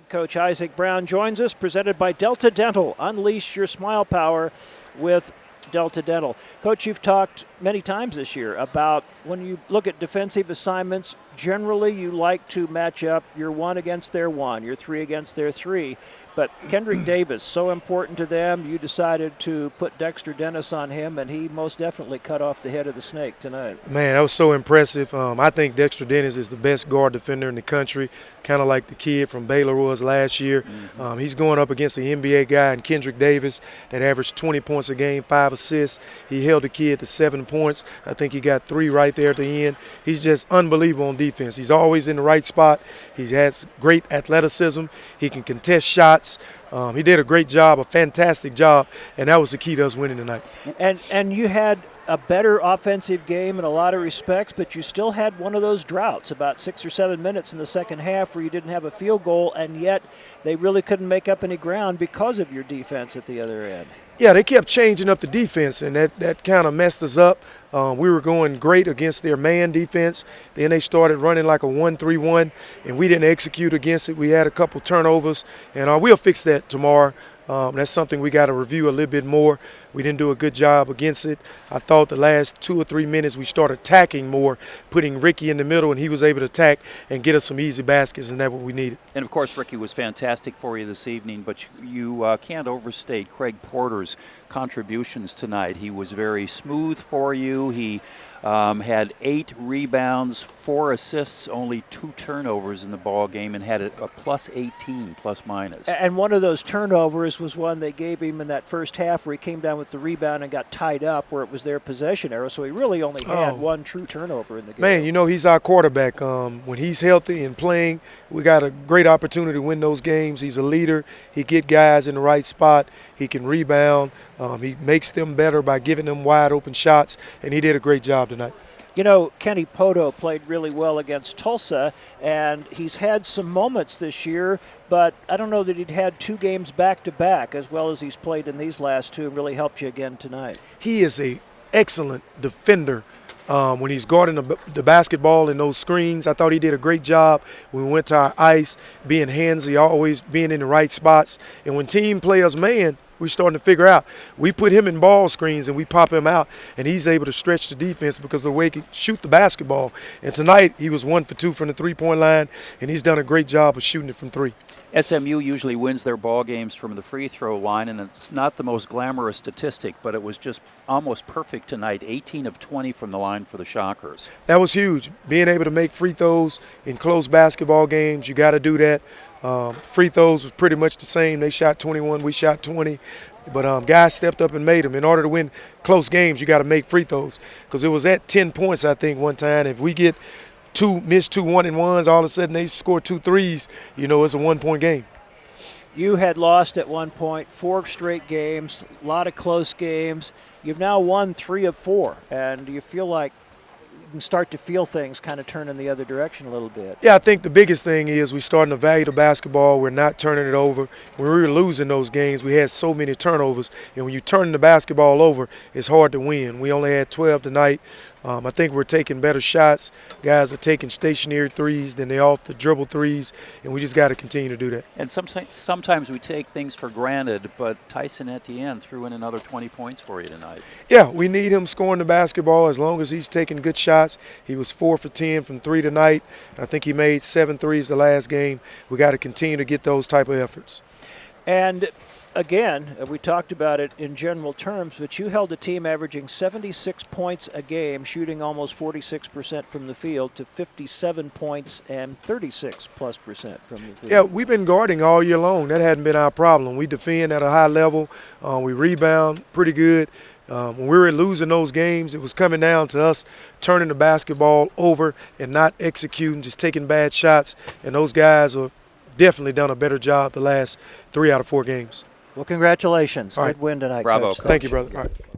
Head coach Isaac Brown joins us, presented by Delta Dental. Unleash your smile power with Delta Dental. Coach, you've talked many times this year about when you look at defensive assignments, generally you like to match up your one against their one, your three against their three. But Kendrick Davis, so important to them, you decided to put Dexter Dennis on him, and he most definitely cut off the head of the snake tonight. Man, that was so impressive. I think Dexter Dennis is the best guard defender in the country, kind of like the kid from Baylor was last year. He's going up against the NBA guy in Kendrick Davis that averaged 20 points a game, 5 assists. He held the kid to 7 points. I think he got 3 right there at the end. He's just unbelievable on defense. He's always in the right spot. He has great athleticism. He can contest shots. He did a great job, a fantastic job, and that was the key to us winning tonight. And you had a better offensive game in a lot of respects, but you still had one of those droughts, about 6 or 7 minutes in the second half where you didn't have a field goal, and yet they really couldn't make up any ground because of your defense at the other end. Yeah, they kept changing up the defense, and that kind of messed us up. We were going great against their man defense. Then they started running like a 1-3-1, and we didn't execute against it. We had a couple turnovers, and we'll fix that tomorrow. That's something we got to review a little bit more. We didn't do a good job against it. I thought the last 2 or 3 minutes we started attacking more, putting Ricky in the middle, and he was able to attack and get us some easy baskets, and that's what we needed. And, of course, Ricky was fantastic for you this evening, but you can't overstate Craig Porter's contributions tonight. He was very smooth for you. He had 8 rebounds, 4 assists, only 2 turnovers in the ball game, and had a plus 18, plus minus. And one of those turnovers was one they gave him in that first half where he came down with the rebound and got tied up where it was their possession arrow. So he really only had 1 true turnover in the game. Man, you know, he's our quarterback. When he's healthy and playing, we got a great opportunity to win those games. He's a leader. He get guys in the right spot. He can rebound. He makes them better by giving them wide open shots, and he did a great job tonight. You know, Kenny Poto played really well against Tulsa, and he's had some moments this year, but I don't know that he'd had 2 games back-to-back as well as he's played in these last 2 and really helped you again tonight. He is an excellent defender. When he's guarding the basketball in those screens, I thought he did a great job when we went to our ice, being handsy, always being in the right spots. And when team players man, we're starting to figure out. We put him in ball screens and we pop him out, and he's able to stretch the defense because of the way he can shoot the basketball. And tonight he was 1 for 2 from the three-point line, and he's done a great job of shooting it from 3. SMU usually wins their ball games from the free throw line, and it's not the most glamorous statistic, but it was just almost perfect tonight, 18 of 20 from the line for the Shockers. That was huge. Being able to make free throws in close basketball games, you got to do that. Free throws was pretty much the same. They shot 21, we shot 20. But guys stepped up and made them. In order to win close games, you got to make free throws. Because it was at 10 points, I think, one time. If we get miss 2 1-and-1s, all of a sudden they score 2 threes, you know, it's a 1-point game. You had lost at one point 4 straight games, a lot of close games. You've now won 3 of 4, and you feel like you can start to feel things kind of turn in the other direction a little bit. Yeah, I think the biggest thing is we're starting to value the basketball. We're not turning it over. When we were losing those games, we had so many turnovers, and when you turn the basketball over, it's hard to win. We only had 12 tonight. I think we're taking better shots. Guys are taking stationary threes than they off the dribble threes, and we just got to continue to do that. And sometimes we take things for granted, but Tyson Etienne threw in another 20 points for you tonight. Yeah, we need him scoring the basketball as long as he's taking good shots. He was 4 for 10 from 3 tonight. I think he made 7 threes the last game. We got to continue to get those type of efforts. And again, we talked about it in general terms, but you held a team averaging 76 points a game, shooting almost 46% from the field, to 57 points and 36+% from the field. Yeah, we've been guarding all year long. That hadn't been our problem. We defend at a high level. We rebound pretty good. When we were losing those games, it was coming down to us turning the basketball over and not executing, just taking bad shots. And those guys have definitely done a better job the last 3 out of 4 games. Well, congratulations. All Good right. win tonight, Bravo, Coach. Coach. Thank you, brother. All right.